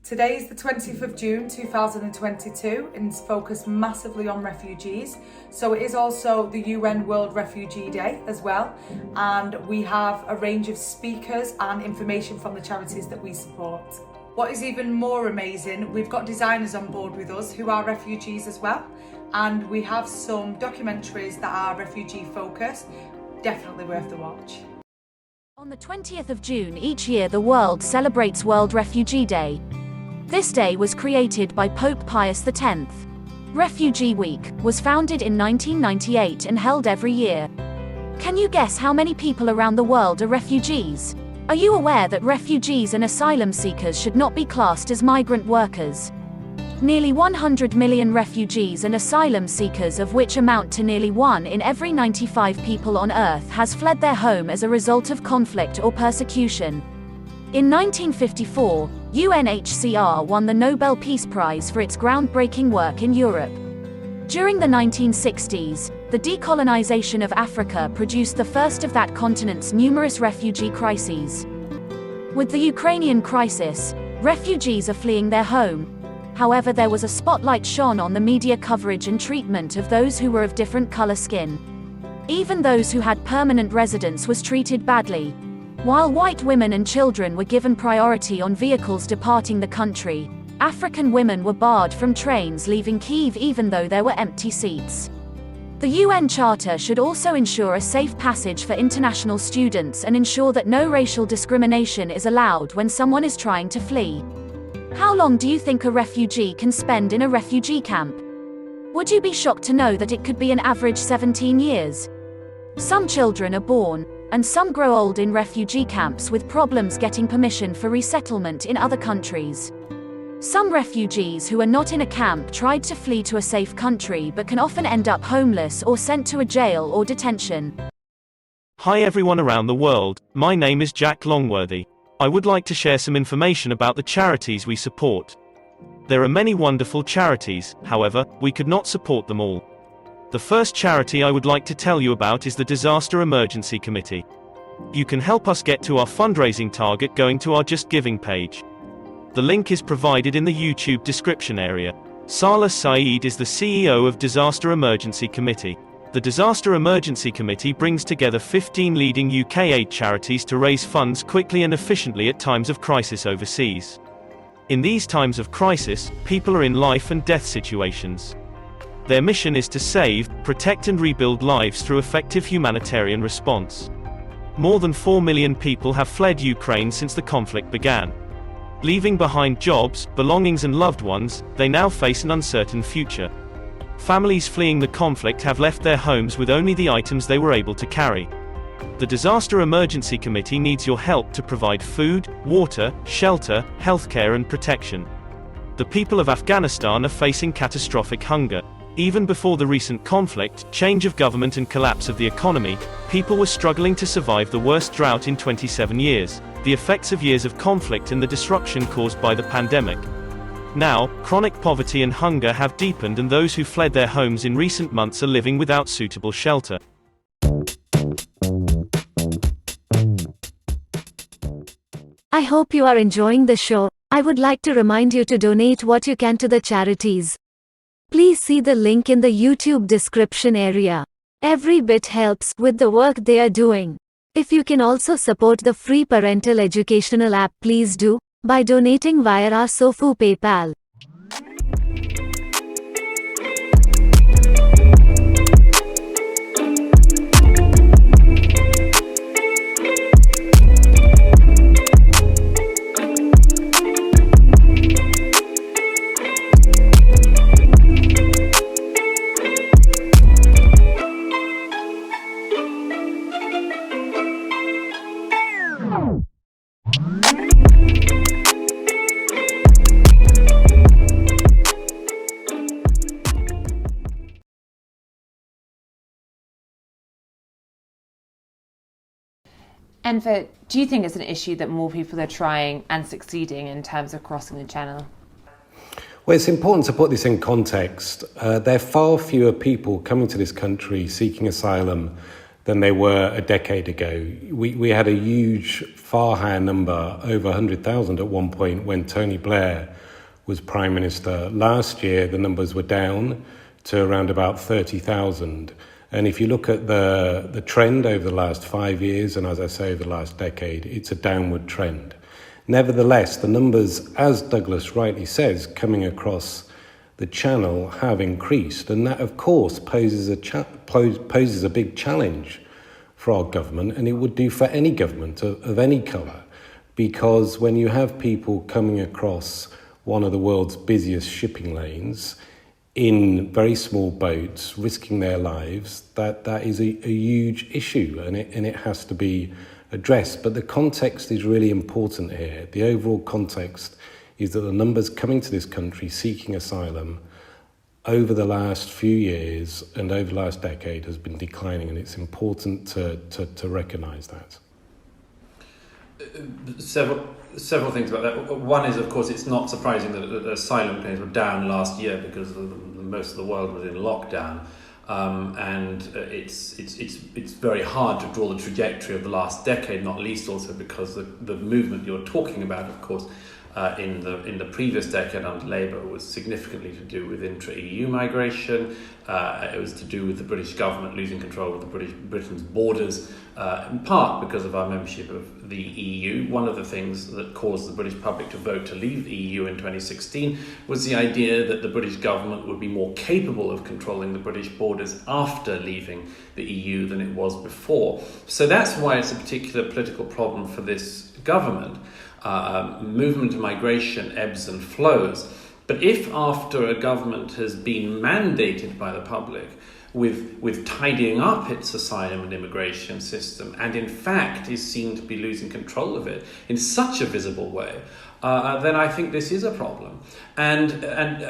Today is the 20th of June 2022 and it's focused massively on refugees. So it is also the UN World Refugee Day as well. And we have a range of speakers and information from the charities that we support. What is even more amazing, we've got designers on board with us who are refugees as well. And we have some documentaries that are refugee focused, definitely worth the watch. On the 20th of June each year the world celebrates World Refugee Day. This day was created by Pope Pius X. Refugee Week was founded in 1998 and held every year. Can you guess how many people around the world are refugees? Are you aware that refugees and asylum seekers should not be classed as migrant workers? Nearly 100 million refugees and asylum seekers, of which amount to nearly 1 in every 95 people on Earth, has fled their home as a result of conflict or persecution. In 1954, UNHCR won the Nobel Peace Prize for its groundbreaking work in Europe. During the 1960s, the decolonization of Africa produced the first of that continent's numerous refugee crises. With the Ukrainian crisis, refugees are fleeing their home. However, there was a spotlight shone on the media coverage and treatment of those who were of different color skin. Even those who had permanent residence was treated badly. While white women and children were given priority on vehicles departing the country, African women were barred from trains leaving Kyiv even though there were empty seats. The UN Charter should also ensure a safe passage for international students and ensure that no racial discrimination is allowed when someone is trying to flee. How long do you think a refugee can spend in a refugee camp? Would you be shocked to know that it could be an average 17 years? Some children are born, and some grow old in refugee camps with problems getting permission for resettlement in other countries. Some refugees who are not in a camp tried to flee to a safe country but can often end up homeless or sent to a jail or detention. Hi everyone around the world, my name is Jack Longworthy. I would like to share some information about the charities we support. There are many wonderful charities, however, we could not support them all. The first charity I would like to tell you about is the Disaster Emergency Committee. You can help us get to our fundraising target going to our Just Giving page. The link is provided in the YouTube description area. Salah Saeed is the CEO of Disaster Emergency Committee. The Disaster Emergency Committee brings together 15 leading UK aid charities to raise funds quickly and efficiently at times of crisis overseas. In these times of crisis, people are in life and death situations. Their mission is to save, protect and rebuild lives through effective humanitarian response. More than 4 million people have fled Ukraine since the conflict began. Leaving behind jobs, belongings and loved ones, they now face an uncertain future. Families fleeing the conflict have left their homes with only the items they were able to carry. The Disaster Emergency Committee needs your help to provide food, water, shelter, healthcare and protection. The people of Afghanistan are facing catastrophic hunger. Even before the recent conflict, change of government and collapse of the economy, people were struggling to survive the worst drought in 27 years, the effects of years of conflict and the disruption caused by the pandemic. Now, chronic poverty and hunger have deepened and those who fled their homes in recent months are living without suitable shelter. I hope you are enjoying the show. I would like to remind you to donate what you can to the charities. Please see the link in the YouTube description area. Every bit helps with the work they are doing. If you can also support the free parental educational app, please do, by donating via our Sofou PayPal. Enver, do you think it's an issue that more people are trying and succeeding in terms of crossing the channel? Well, it's important to put this in context. There are far fewer people coming to this country seeking asylum than they were a decade ago. We had a huge, far higher number, over 100,000 at one point when Tony Blair was Prime Minister. Last year, the numbers were down to around about 30,000. And if you look at the trend over the last 5 years, and as I say, over the last decade, it's a downward trend. Nevertheless, the numbers, as Douglas rightly says, coming across the channel have increased. And that, of course, poses a big challenge for our government, and it would do for any government of any colour, because when you have people coming across one of the world's busiest shipping lanes in very small boats, risking their lives, that is a huge issue, and it has to be addressed. But the context is really important here. The overall context is that the numbers coming to this country seeking asylum over the last few years and over the last decade has been declining, and it's important to recognise that. Several things about that. One is, of course, it's not surprising that asylum claims were down last year because most of the world was in lockdown, and it's very hard to draw the trajectory of the last decade, not least also because the movement you're talking about, of course, in the previous decade under Labour was significantly to do with intra-EU migration. It was to do with the British government losing control of Britain's borders, in part because of our membership of the EU. One of the things that caused the British public to vote to leave the EU in 2016 was the idea that the British government would be more capable of controlling the British borders after leaving the EU than it was before. So that's why it's a particular political problem for this government. Movement and migration ebbs and flows. But if after a government has been mandated by the public with tidying up its asylum and immigration system, and in fact is seen to be losing control of it in such a visible way, then I think this is a problem. And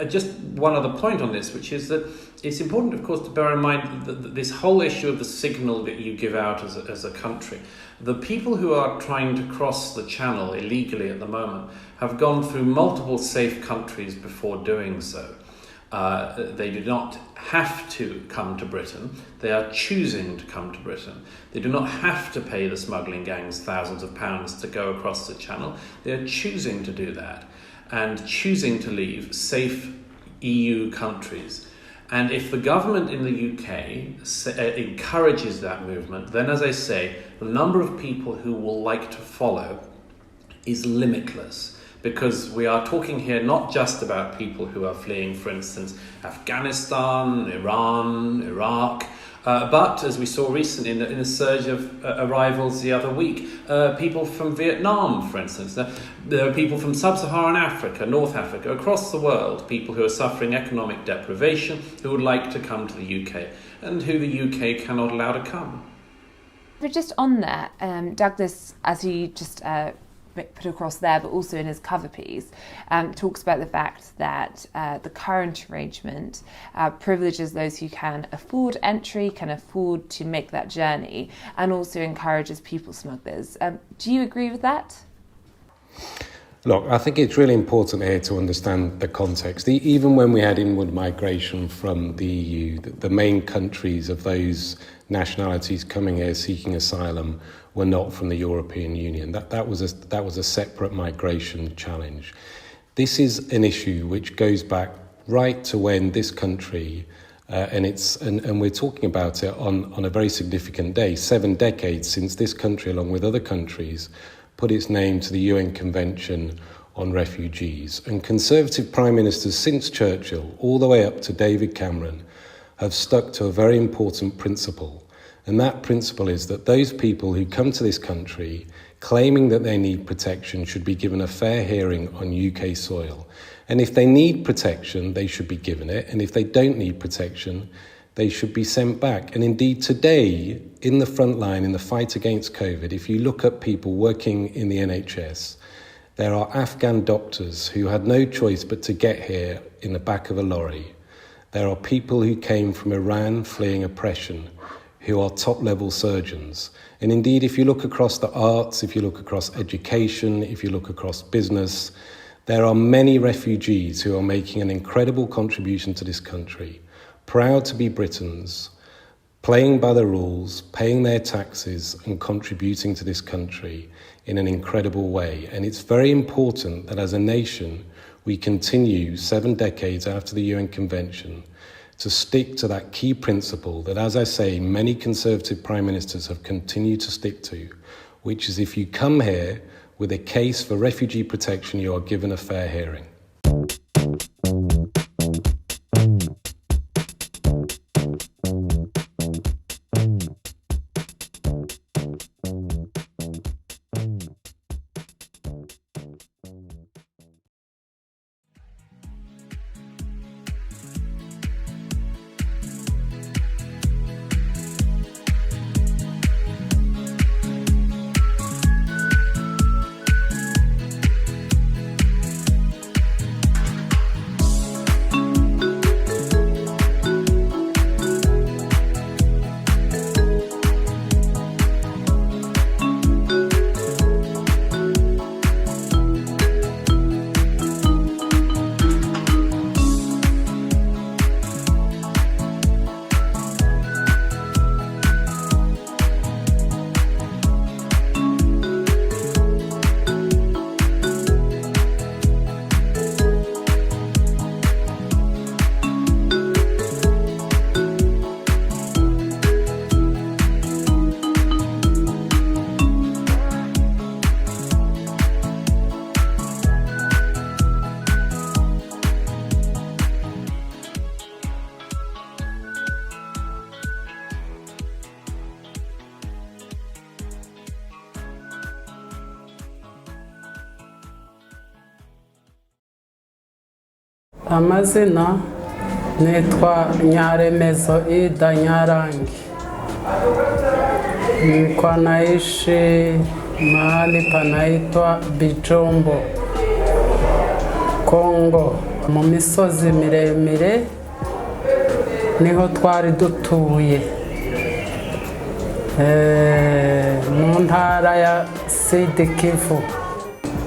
just one other point on this, which is that it's important, of course, to bear in mind that this whole issue of the signal that you give out as a country. The people who are trying to cross the channel illegally at the moment have gone through multiple safe countries before doing so. They do not have to come to Britain. They are choosing to come to Britain. They do not have to pay the smuggling gangs thousands of pounds to go across the channel. They are choosing to do that and choosing to leave safe EU countries. And if the government in the UK encourages that movement, then, as I say, the number of people who will like to follow is limitless. Because we are talking here not just about people who are fleeing, for instance, Afghanistan, Iran, Iraq, but, as we saw recently in the surge of arrivals the other week, people from Vietnam, for instance. There are people from sub-Saharan Africa, North Africa, across the world, people who are suffering economic deprivation, who would like to come to the UK, and who the UK cannot allow to come. But just on that, Douglas, as he just put across there, but also in his cover piece, talks about the fact that the current arrangement privileges those who can afford entry, can afford to make that journey, and also encourages people smugglers. Do you agree with that? Look, I think it's really important here to understand the context. Even when we had inward migration from the EU, the main countries of those nationalities coming here seeking asylum were not from the European Union. That was a separate migration challenge. This is an issue which goes back right to when this country, and we're talking about it on a very significant day, 7 decades since this country, along with other countries, put its name to the UN Convention on Refugees. And Conservative Prime Ministers since Churchill, all the way up to David Cameron, have stuck to a very important principle. And that principle is that those people who come to this country claiming that they need protection should be given a fair hearing on UK soil. And if they need protection, they should be given it. And if they don't need protection, they should be sent back. And indeed today, in the front line, in the fight against COVID, if you look at people working in the NHS, there are Afghan doctors who had no choice but to get here in the back of a lorry. There are people who came from Iran fleeing oppression, who are top-level surgeons. And indeed, if you look across the arts, if you look across education, if you look across business, there are many refugees who are making an incredible contribution to this country, proud to be Britons, playing by the rules, paying their taxes and contributing to this country in an incredible way. And it's very important that as a nation, we continue 7 decades after the UN Convention to stick to that key principle that, as I say, many Conservative Prime Ministers have continued to stick to, which is if you come here with a case for refugee protection, you are given a fair hearing. Amazina nitwa Nyaremezo Ida Nyarangi. Nilikuwa naishi mahali panaitwa Bijombo, Kongo, mu misozi miremire niho twari dutuye, mu ntara ya Sud Kivu.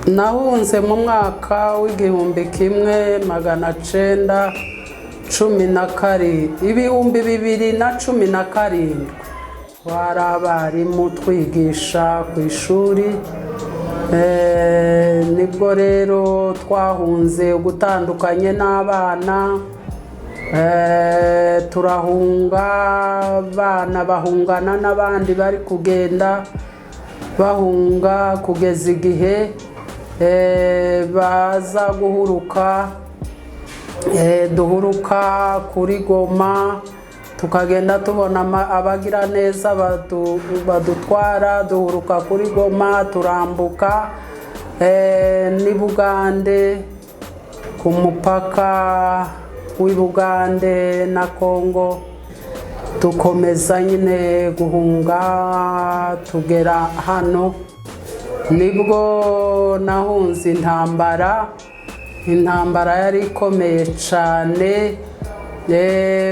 Nahunze mu mwaka w'1917 twari abarimu twigisha ku ishuri, nibwo rero twahunze gutandukanye n'abana, turahunga, abana bahungana n'abandi bari kugenda bahunga kugeza igihe baza guhuruka, duhuruka kuri Goma, tukagenda tubona abagira neza badutwara, duhuruka kuri Goma turambuka ni Bugande, ku mupaka w'i Bugande na Kongo, tukomeza nyine guhunga tugera hano. Nibwo nahunze intambara yari ikomeye cyane,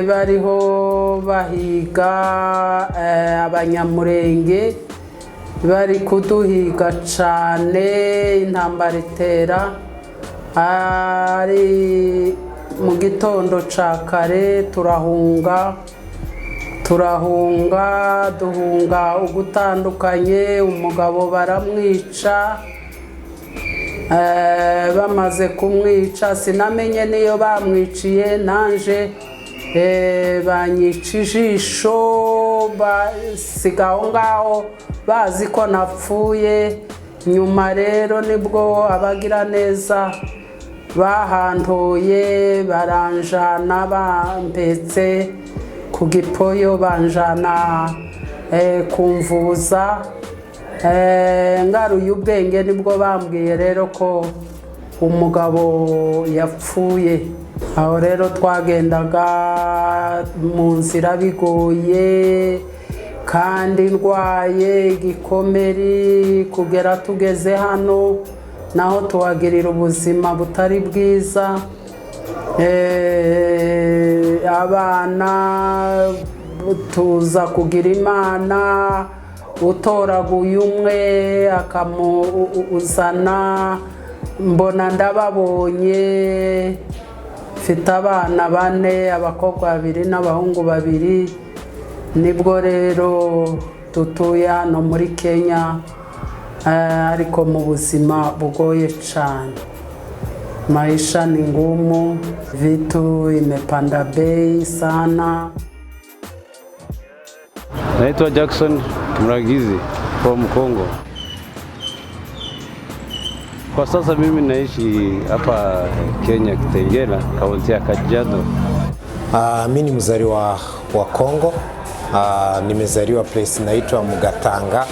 bariho bahiga abanyamurenge, bari kuduhiga cyane, intambara itera ari mu gitondo cya kare, duhunga ugutandukanye, umugabo baramwica, bamaze kumwica sinamenye niyo bamwiciye, nanje banyica ijisho, basiga aho ngaho bazi ko napfuye. Nyuma rero nibwo abagira neza bahantoye, baranjana bampetse ku gipoyo, banjana kumvuza, ngaruye ubwenge nibwo bambwiye rero ko umugabo yapfuye. Aho rero twagendaga mu nzira bigoye kandi ndwaye igikomeri, kugera tugeze hano naho tuhagirira ubuzima butari bwiza. Abana tuza kugira Imana, utoraguye umwe akamuzana, mbona ndababonye, mfite abana 4, abakobwa 2 n'abahungu 2. nibwo rero dutuye hano muri Kenya ariko mu buzima bugoye cyane. Maisha ni ngumu, vitu imepanda bei sana. Naitwa Jackson Mragizi from Congo. Kwa sasa mimi naishi hapa Kenya Kitengela, kaunti ya Kajiado. Mimi ni mzaliwa wa Congo. Nimezaliwa place inaitwa Mugatanga.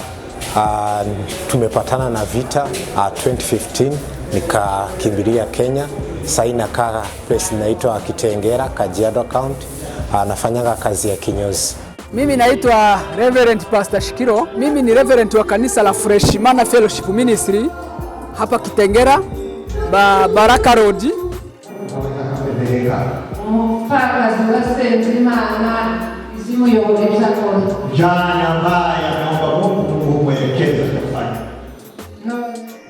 Tumepatana na vita 2015 nikakimbilia Kenya. Sasa nakaa place inaitwa Kitengela, Kajiado County. Nafanyanga kazi ya kinyozi. Mimi naitwa Reverend Pastor Shikiro. Mimi ni Reverend wa kanisa la Freshman Fellowship Ministry hapa Kitengela, Baraka Road.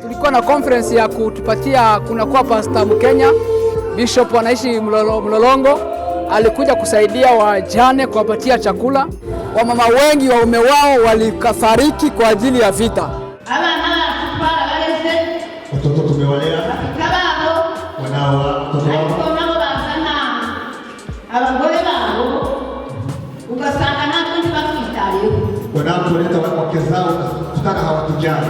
Tulikuwa na conference ya kutupatia kunakuwa pastor Mkenya, bishop anaishi Mlolongo, alikuja kusaidia wajane kuwapatia chakula. Wamama wengi waume wao walikafariki kwa ajili ya vita. Watoto tumewalea wanao watoto wao abagore babo ugasanga natwe ntibakitariye wanatuleta wake zao tutaka hawatujali.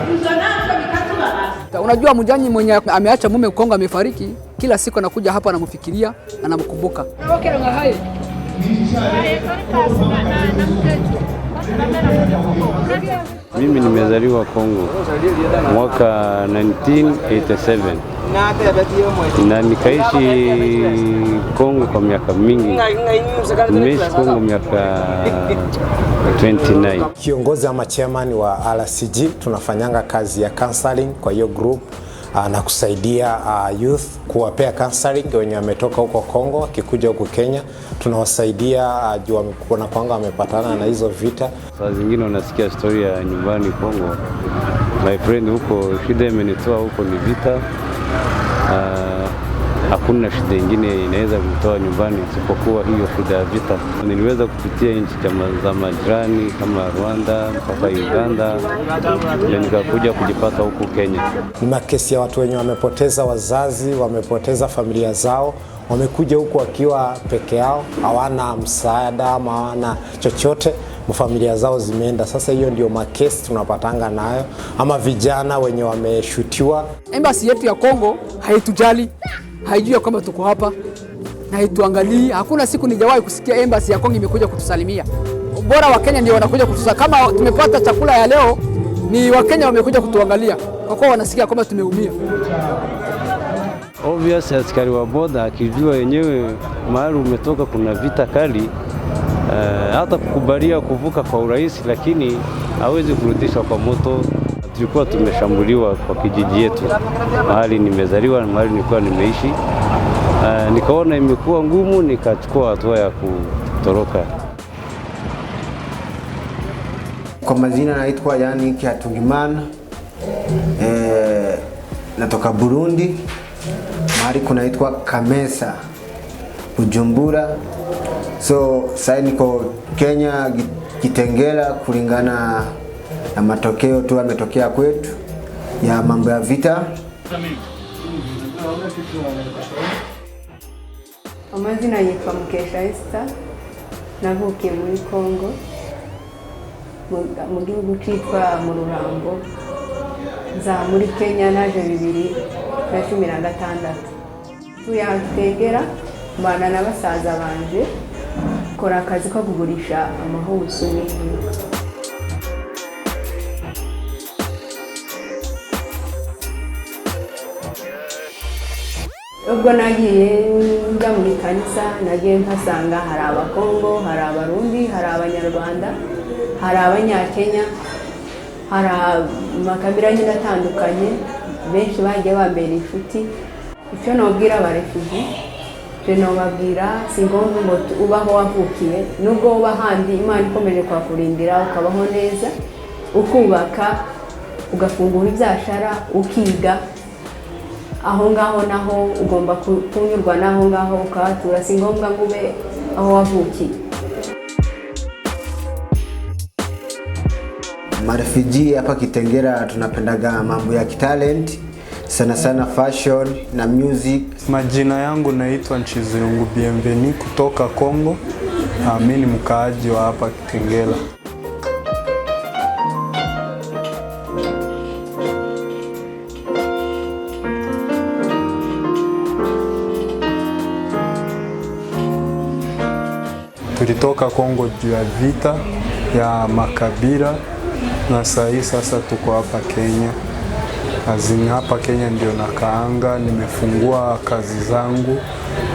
Unajua mjani mwenye ameacha mume Kongo amefariki, kila siku anakuja hapa anamfikiria, anamkumbuka. Mimi nimezaliwa Kongo mwaka 1987 na nikaishi Kongo kwa miaka mingi. Nimeishi Kongo miaka 29. Kiongozi ama chairman wa RCG, tunafanyanga kazi ya counseling kwa hiyo group na kusaidia youth, kuwapea counseling wenye wametoka huko Kongo wakikuja huko Kenya. Tunawasaidia juu wamekuwa kwanga wamepatana na hizo vita. Saa zingine unasikia story ya nyumbani Kongo. My friend huko, shida imenitoa huko ni vita. Hakuna shida nyingine inaweza kutoa nyumbani isipokuwa hiyo shida ya vita. Niliweza kupitia nchi za majirani kama Rwanda mpaka Uganda, ndio nikakuja kujipata huko Kenya. Ni makesi ya watu wenye wamepoteza wazazi, wamepoteza familia zao, wamekuja huko wakiwa peke yao, hawana msaada ama hawana chochote, familia zao zimeenda. Sasa hiyo ndio makesi tunapatanga nayo, ama vijana wenye wameshutiwa. Embassy yetu ya Kongo haitujali, haijui kwamba tuko hapa na haituangalii. Hakuna siku nijawahi kusikia embassy ya Kongo imekuja kutusalimia. Bora wa Kenya ndio wanakuja kutusalimia. Kama tumepata chakula ya leo, ni wa Kenya wamekuja kutuangalia, kwa kuwa wanasikia kwamba tumeumia. Obvious, askari wa boda akijua yenyewe mahali umetoka kuna vita kali, hata kukubalia kuvuka kwa urahisi, lakini hawezi kurudisha kwa moto. Tulikuwa tumeshambuliwa kwa kijiji yetu, mahali nimezaliwa na mahali nilikuwa nimeishi. Nikaona imekuwa ngumu, nikachukua hatua ya kutoroka. Kwa majina naitwa yani Kiatungimana, natoka Burundi, mahali kunaitwa Kamesa, Bujumbura. So sasa niko Kenya Kitengela, kulingana na matokeo tu yametokea kwetu ya mambo ya vita. Amazina yitwa Mukesha Esther, navukiye muri Kongo mu gihugu cyitwa mu Rurambo. Nza muri Kenya naje 2016. Tuyatengera mbana na basaza banje, kora akazi ko kugurisha amahuzu n'ibindi. Ubwo nagiye njya muri kanisa, nagiye mpasanga hari abakongo, hari abarundi, hari abanyarwanda, hari abanyakenya, hari amakabila nyine atandukanye, benshi bagiye bambera inshuti. Icyo nobwira aba refugee, je nobabwira si ngombwa ngo ubaho wavukiye, nubwo uba handi Imana ikomeje kwakurindira ukabaho neza, ukubaka, ugafungura ibyashara, ukiga. Aho ngaho naho ugomba kunyurwa naho ngaho ukahatura, si ngombwa ngo ube aho wavukiye. Marefugee hapa Kitengela tunapendaga mambo ya kitalent, sana sana fashion na music. Majina yangu naitwa Nchizungu Bienveni kutoka Kongo. Mimi ni mkaaji wa hapa Kitengela. Tulitoka Kongo juu ya vita ya makabila na sasa tuko hapa Kenya. Hapa Kenya ndio nakaanga, nimefungua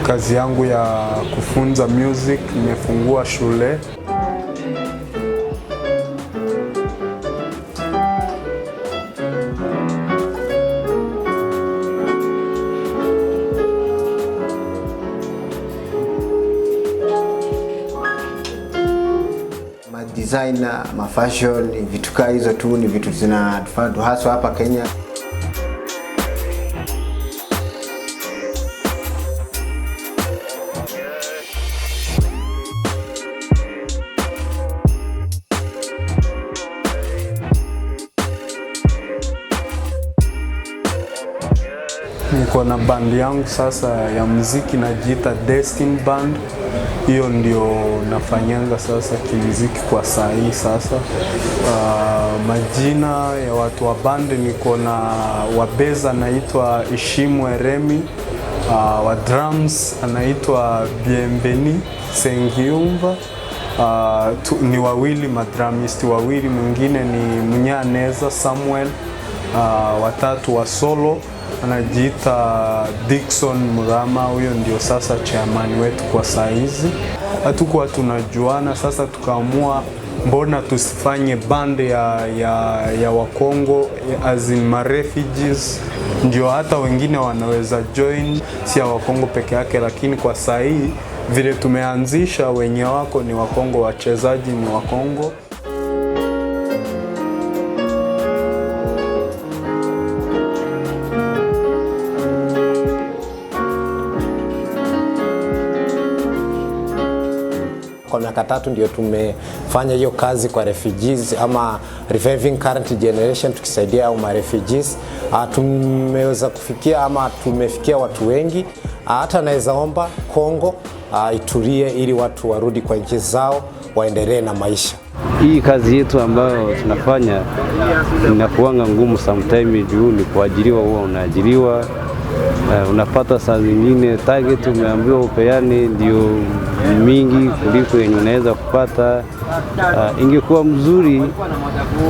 kazi yangu ya kufunza music, nimefungua shule. Designer, fashion, vitu kama hizo tu ni vitu zinatufaa haswa hapa Kenya. Niko na band yangu sasa ya muziki najiita Destin Band. Hiyo ndio nafanyanga sasa kimuziki kwa saa hii sasa. Majina ya watu wa band niko na wabeza anaitwa Ishimwe Remi, wa drums anaitwa Bienveni Sengiumba, ni wawili madrumisti wawili, mwingine ni Mnyaneza Samuel, watatu wa solo anajiita Dickson Murama. Huyo ndio sasa chairman wetu kwa saa hizi. Hatukuwa tunajuana, sasa tukaamua mbona tusifanye band ya Wakongo as in refugees, ndio hata wengine wanaweza join, si ya Wakongo peke yake. Lakini kwa saa hii vile tumeanzisha, wenye wako ni Wakongo, wachezaji ni Wakongo. Kwa miaka 3 ndio tumefanya hiyo kazi kwa refugees ama reviving current generation, tukisaidia au refugees. Tumeweza kufikia ama tumefikia watu wengi. Hata naweza omba Kongo itulie ili watu warudi kwa nchi zao, waendelee na maisha. Hii kazi yetu ambayo tunafanya inakuanga ngumu sometimes, juu ni kuajiriwa, huwa unaajiriwa, unapata saa zingine target umeambiwa upeane ndio mingi kuliko yenye unaweza kupata. Ingekuwa mzuri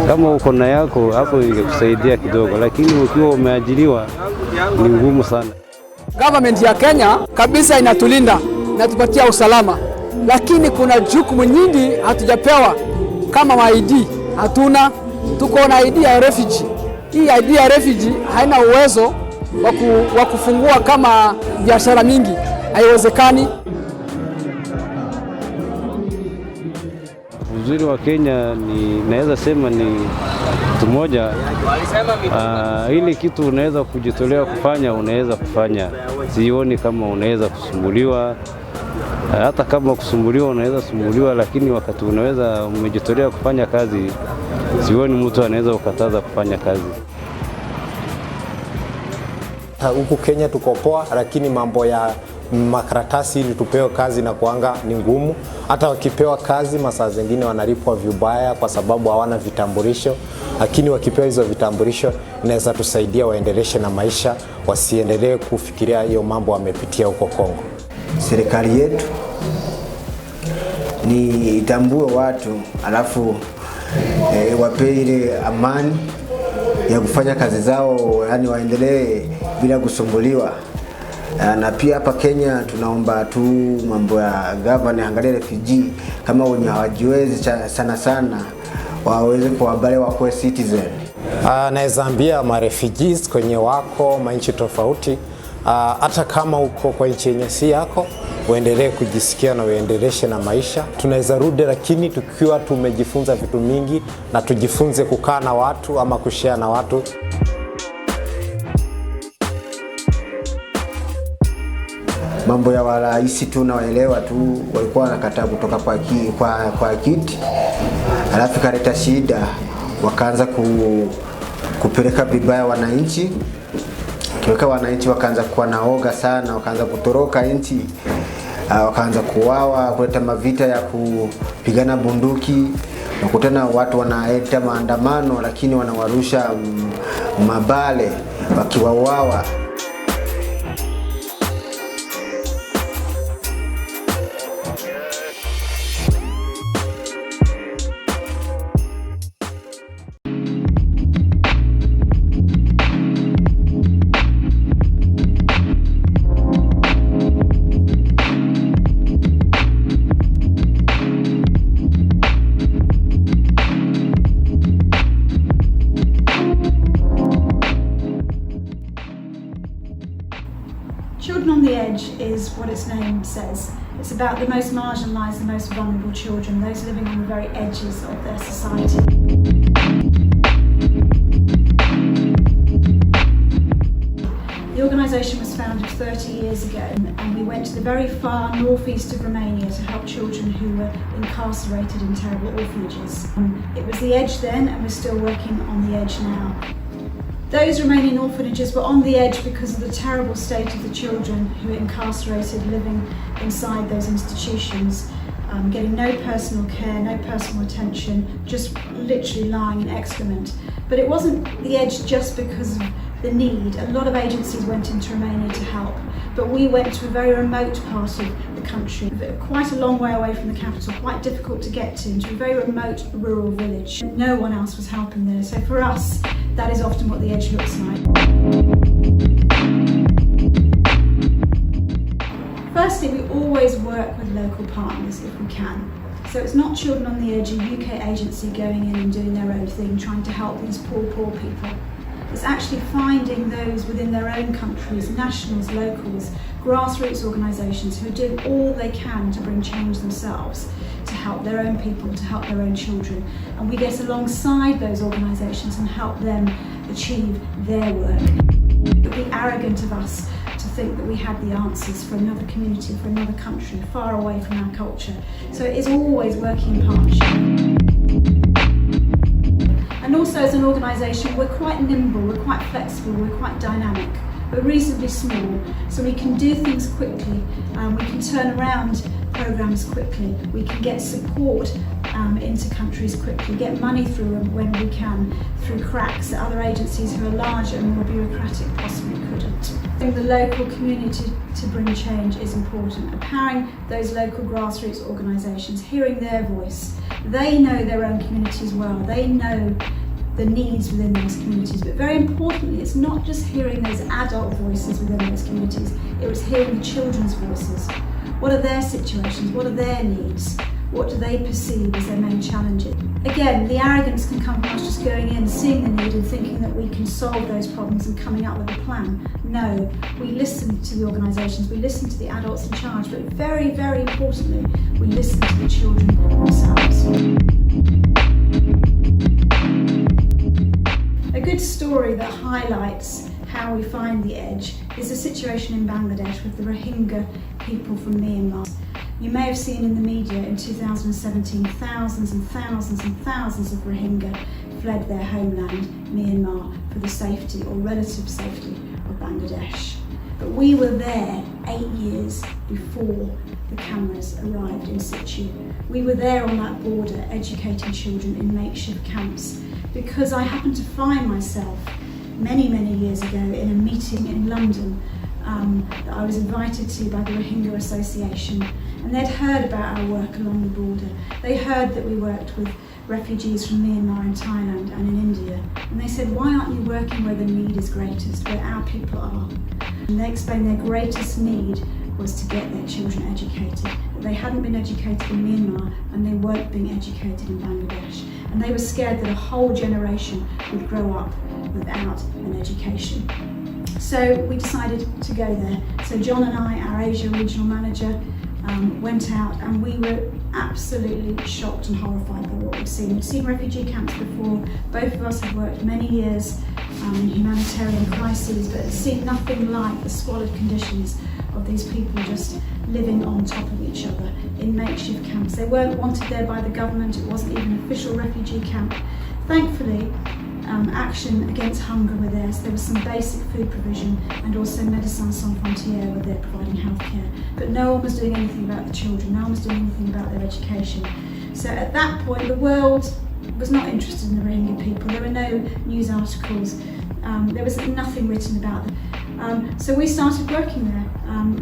kama uko na yako hapo, ingekusaidia kidogo, lakini ukiwa umeajiriwa ni ngumu sana. Government ya Kenya kabisa inatulinda, inatupatia usalama, lakini kuna jukumu nyingi hatujapewa. Kama ID hatuna, tuko na ID ya refugee. Hii ID ya refugee haina uwezo wa kufungua kama biashara mingi, haiwezekani. Uzuri wa Kenya ni naweza sema ni kitu moja, ile kitu unaweza kujitolea kufanya, unaweza kufanya. Sioni kama unaweza kusumbuliwa, hata kama kusumbuliwa unaweza sumbuliwa, lakini wakati unaweza umejitolea kufanya kazi, sioni mtu anaweza ukataza kufanya kazi. Huku Kenya tuko poa, lakini mambo ya makaratasi ili tupewe kazi na kuanga ni ngumu. Hata wakipewa kazi masaa zingine wanalipwa vibaya kwa sababu hawana vitambulisho, lakini wakipewa hizo vitambulisho inaweza tusaidia waendeleshe na maisha, wasiendelee kufikiria hiyo mambo wamepitia huko Kongo. Serikali yetu ni itambue watu, alafu wape ile amani ya kufanya kazi zao, yani waendelee bila kusumbuliwa. Na pia hapa Kenya tunaomba tu mambo ya government angalie refugee kama wenye hawajiwezi sana waweze kuwabale wako citizen. Naweza ambia refugees kwenye wako manchi tofauti, hata kama uko kwa nchi yenye si yako, uendelee kujisikia na uendeleshe na maisha. Tunaweza rudi, lakini tukiwa tumejifunza vitu mingi, na tujifunze kukaa na watu ama kushare na watu. Mambo ya waraisi tu na waelewa tu, walikuwa wanakataa kutoka kwa kiti, alafu kaleta shida wakaanza kupeleka vibaya wananchi, kiweka wananchi wakaanza kuwa naoga sana, wakaanza kutoroka nchi, wakaanza kuwawa, kuleta mavita ya kupigana bunduki, nakutana watu wanaeta maandamano lakini wanawarusha mabale wakiwauawa. Children on the Edge is what its name says. It's about the most marginalised, the most vulnerable children, those living on the very edges of their society. The organisation was founded 30 years ago, and we went to the very far northeast of Romania to help children who were incarcerated in terrible orphanages. It was the edge then, and we're still working on the edge now. Those Romanian orphanages were on the edge because of the terrible state of the children who were incarcerated, living inside those institutions, getting no personal care, no personal attention, just literally lying in excrement. But it wasn't the edge just because of the need. A lot of agencies went into Romania to help, but we went to a very remote part of the country, quite a long way away from the capital, quite difficult to get to, into a very remote rural village. No one else was helping there, so for us, that is often what the edge looks like. Firstly, we always work with local partners if we can. So it's not Children on the Edge, a UK agency going in and doing their own thing, trying to help these poor people. It's actually finding those within their own countries, nationals, locals, grassroots organisations who are doing all they can to bring change themselves, to help their own people, to help their own children. And we get alongside those organisations and help them achieve their work. It would be arrogant of us to think that we had the answers for another community, for another country, far away from our culture. So it is always working in partnership. And also as an organisation, we're quite nimble, we're quite flexible, we're quite dynamic. We're reasonably small, so we can do things quickly, we can turn around programmes quickly, we can get support into countries quickly, get money through them when we can, through cracks that other agencies who are larger and more bureaucratic possibly couldn't. The local community to bring change is important. Empowering those local grassroots organisations, hearing their voice. They know their own communities well, they know the needs within those communities, but very importantly, it's not just hearing those adult voices within those communities, it was hearing the children's voices. What are their situations? What are their needs? What do they perceive as their main challenges? Again, the arrogance can come from us just going in, seeing the need and thinking that we can solve those problems and coming up with a plan. No, we listen to the organisations, we listen to the adults in charge, but very, very importantly, we listen to the children themselves. A good story that highlights how we find the edge is the situation in Bangladesh with the Rohingya people from Myanmar. You may have seen in the media in 2017 thousands and thousands and thousands of Rohingya fled their homeland, Myanmar, for the safety or relative safety of Bangladesh. But we were there 8 years before the cameras arrived in situ. We were there on that border educating children in makeshift camps because I happened to find myself many, many years ago in a meeting in London that I was invited to by the Rohingya Association, and they'd heard about our work along the border. They heard that we worked with refugees from Myanmar and Thailand and in India, and they said, why aren't you working where the need is greatest, where our people are? And they explained their greatest need was to get their children educated, that they hadn't been educated in Myanmar and they weren't being educated in Bangladesh. And they were scared that a whole generation would grow up without an education. So we decided to go there. So John and I, our Asia regional manager, went out, and we were absolutely shocked and horrified by what we'd seen. We'd seen refugee camps before. Both of us had worked many years in humanitarian crises, but had seen nothing like the squalid conditions of these people just living on top of each other in makeshift camps. They weren't wanted there by the government. It wasn't even an official refugee camp. Thankfully, Action Against Hunger were there, so there was some basic food provision, and also Médecins Sans Frontières were there providing healthcare. But no one was doing anything about the children, no one was doing anything about their education. So at that point, the world was not interested in the Rohingya people. There were no news articles, there was nothing written about them. So we started working there.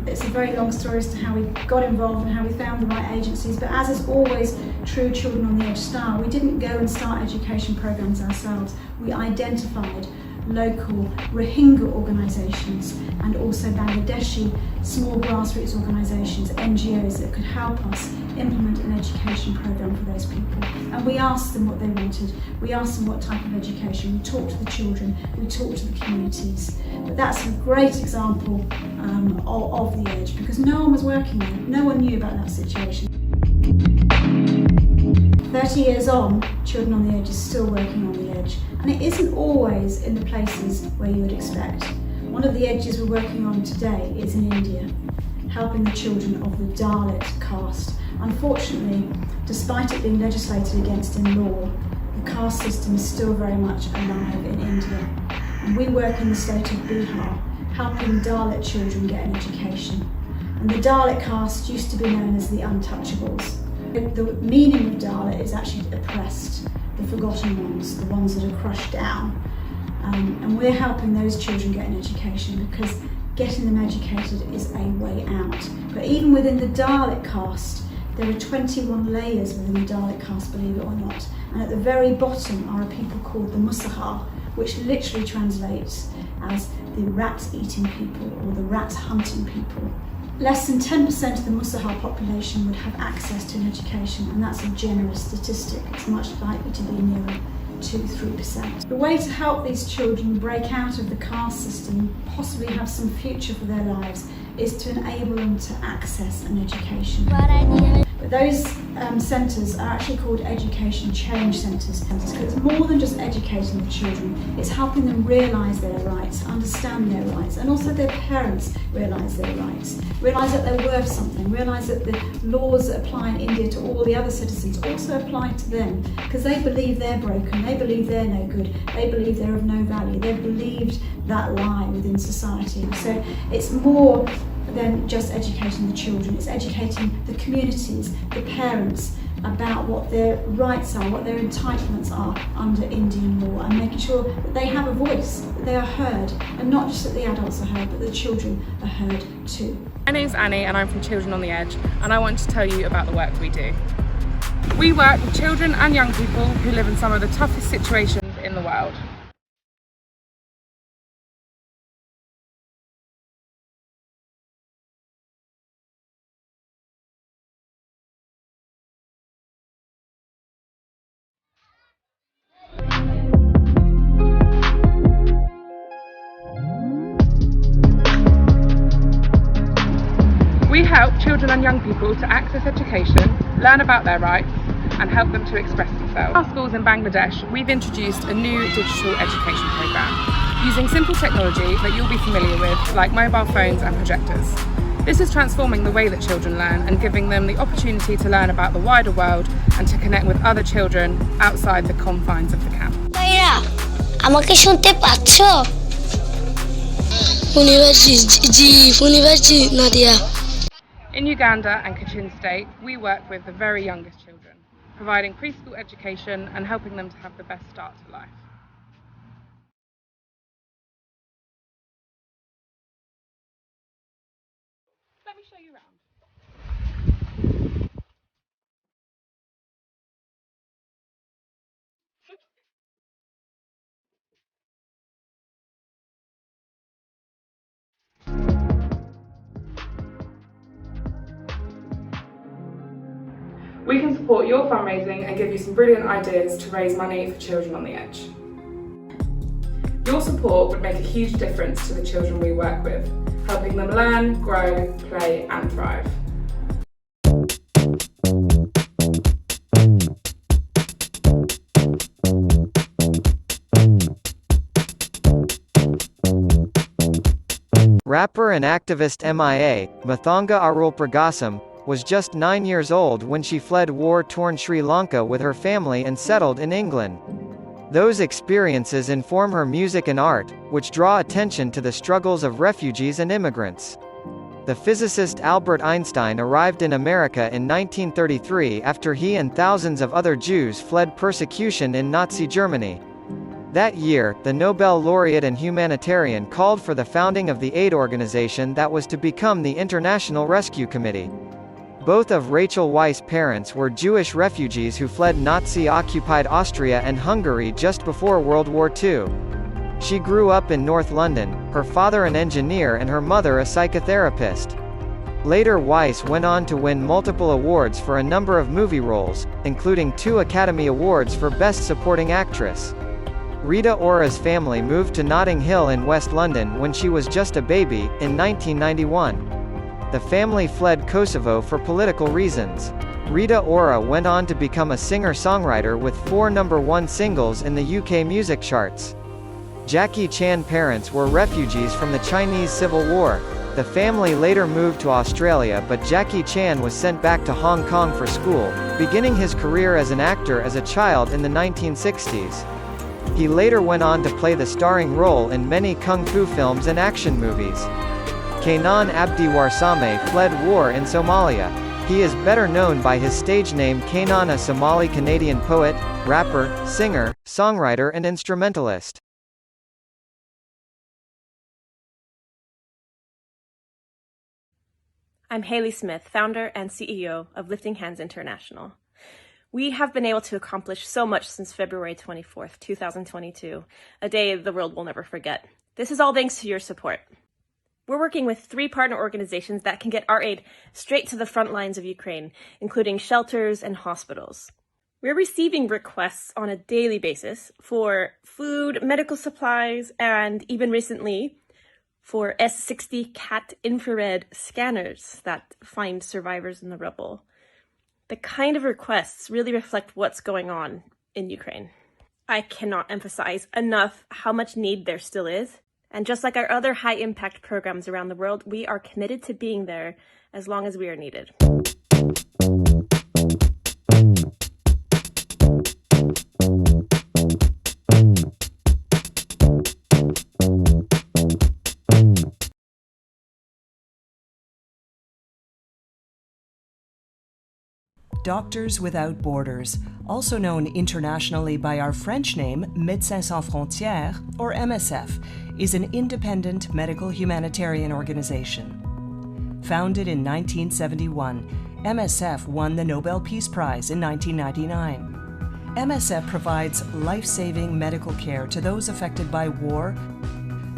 It's a very long story as to how we got involved and how we found the right agencies, but as is always true Children on the Edge style, we didn't go and start education programs ourselves. We identified local Rohingya organisations and also Bangladeshi small grassroots organisations, NGOs that could help us implement an education programme for those people. And we asked them what they wanted, we asked them what type of education, we talked to the children, we talked to the communities. But that's a great example of the Edge, because no one was working there, no one knew about that situation. 30 years on, Children on the Edge is still working on the Edge, and it isn't always in the places where you would expect. One of the edges we're working on today is in India, helping the children of the Dalit caste. Unfortunately, despite it being legislated against in law, the caste system is still very much alive in India. And we work in the state of Bihar, helping Dalit children get an education. And the Dalit caste used to be known as the untouchables. The meaning of Dalit is actually oppressed, the forgotten ones, the ones that are crushed down. And we're helping those children get an education, because getting them educated is a way out. But even within the Dalit caste, there are 21 layers within the Dalit caste, believe it or not. And at the very bottom are a people called the Musahar, which literally translates as the rat-eating people or the rat-hunting people. Less than 10% of the Musahar population would have access to an education, and that's a generous statistic. It's much likely to be nearer 2-3%. The way to help these children break out of the caste system, possibly have some future for their lives, is to enable them to access an education. But those centres are actually called education change centres, because it's more than just educating the children, it's helping them realise their rights, understand their rights, and also their parents realise their rights, realise that they're worth something, realise that the laws that apply in India to all the other citizens also apply to them, because they believe they're broken, they believe they're no good, they believe they're of no value, they've believed that lie within society. So it's more than just educating the children, it's educating the communities, the parents, about what their rights are, what their entitlements are under Indian law, and making sure that they have a voice, that they are heard, and not just that the adults are heard, but the children are heard too. My name's Annie and I'm from Children on the Edge, and I want to tell you about the work we do. We work with children and young people who live in some of the toughest situations in the world. We help children and young people to access education, learn about their rights, and help them to express themselves. In our schools in Bangladesh, we've introduced a new digital education programme using simple technology that you'll be familiar with, like mobile phones and projectors. This is transforming the way that children learn and giving them the opportunity to learn about the wider world and to connect with other children outside the confines of the camp. আমাকে শুনতে পাচ্ছো? Nadia. In Uganda and Kachin State, we work with the very youngest children, providing preschool education and helping them to have the best start to life. Let me show you around. We can support your fundraising and give you some brilliant ideas to raise money for Children on the Edge. Your support would make a huge difference to the children we work with, helping them learn, grow, play and thrive. Rapper and activist MIA, Mathanga Arulpragasam, was just 9 years old when she fled war-torn Sri Lanka with her family and settled in England. Those experiences inform her music and art, which draw attention to the struggles of refugees and immigrants. The physicist Albert Einstein arrived in America in 1933 after he and thousands of other Jews fled persecution in Nazi Germany. That year, the Nobel laureate and humanitarian called for the founding of the aid organization that was to become the International Rescue Committee. Both of Rachel Weisz' parents were Jewish refugees who fled Nazi-occupied Austria and Hungary just before World War II. She grew up in North London, her father an engineer and her mother a psychotherapist. Later Weisz went on to win multiple awards for a number of movie roles, including 2 Academy Awards for Best Supporting Actress. Rita Ora's family moved to Notting Hill in West London when she was just a baby, in 1991. The family fled Kosovo for political reasons. Rita Ora went on to become a singer-songwriter with 4 #1 singles in the UK music charts. Jackie Chan's parents were refugees from the Chinese Civil War. The family later moved to Australia, but Jackie Chan was sent back to Hong Kong for school, beginning his career as an actor as a child in the 1960s. He later went on to play the starring role in many kung fu films and action movies. Kenan Abdi Warsame fled war in Somalia. He is better known by his stage name Kenan, a Somali-Canadian poet, rapper, singer, songwriter and instrumentalist. I'm Haley Smith, founder and CEO of Lifting Hands International. We have been able to accomplish so much since February 24th, 2022, a day the world will never forget. This is all thanks to your support. We're working with 3 partner organizations that can get our aid straight to the front lines of Ukraine, including shelters and hospitals. We're receiving requests on a daily basis for food, medical supplies, and even recently, for S60 CAT infrared scanners that find survivors in the rubble. The kind of requests really reflect what's going on in Ukraine. I cannot emphasize enough how much need there still is. And just like our other high-impact programs around the world, we are committed to being there as long as we are needed. Doctors Without Borders, also known internationally by our French name Médecins Sans Frontières, or MSF, is an independent medical humanitarian organization. Founded in 1971, MSF won the Nobel Peace Prize in 1999. MSF provides life-saving medical care to those affected by war,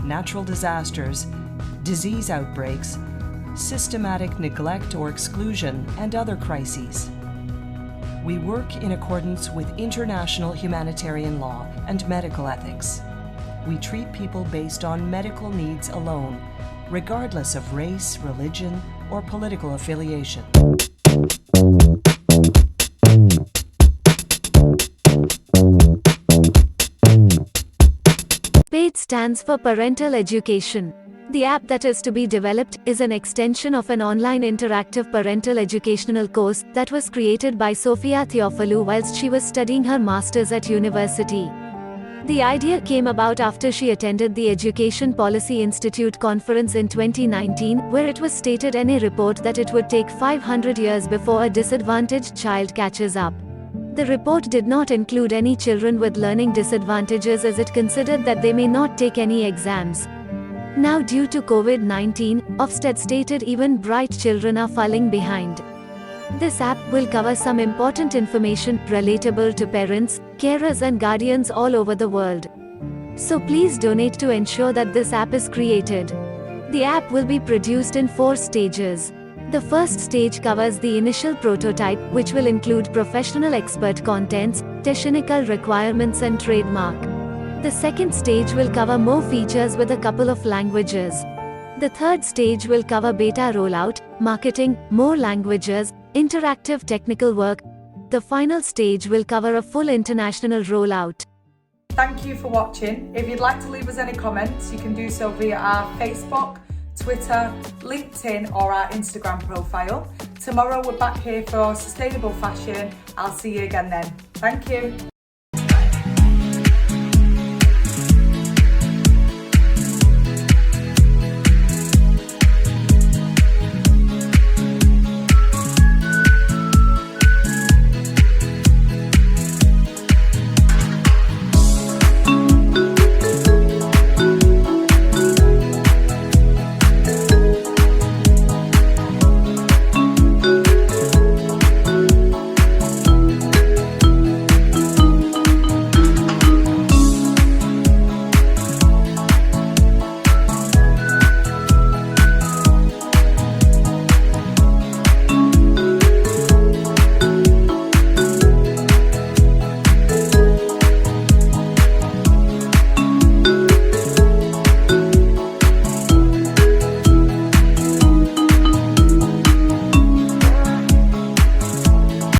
natural disasters, disease outbreaks, systematic neglect or exclusion, and other crises. We work in accordance with international humanitarian law and medical ethics. We treat people based on medical needs alone, regardless of race, religion, or political affiliation. PAID stands for Parental Education. The app that is to be developed is an extension of an online interactive parental educational course that was created by Sofia Theophilou whilst she was studying her master's at university. The idea came about after she attended the Education Policy Institute conference in 2019, where it was stated in a report that it would take 500 years before a disadvantaged child catches up. The report did not include any children with learning disadvantages, as it considered that they may not take any exams. Now, due to COVID-19, Ofsted stated even bright children are falling behind. This app will cover some important information relatable to parents, carers and guardians all over the world. So please donate to ensure that this app is created. The app will be produced in 4 stages. The first stage covers the initial prototype, which will include professional expert contents, technical requirements and trademark. The second stage will cover more features with a couple of languages. The third stage will cover beta rollout, marketing, more languages, interactive technical work. The final stage will cover a full international rollout. Thank you for watching. If you'd like to leave us any comments, you can do so via our Facebook, Twitter, LinkedIn or our Instagram profile. Tomorrow we're back here for sustainable fashion. I'll see you again then. Thank you.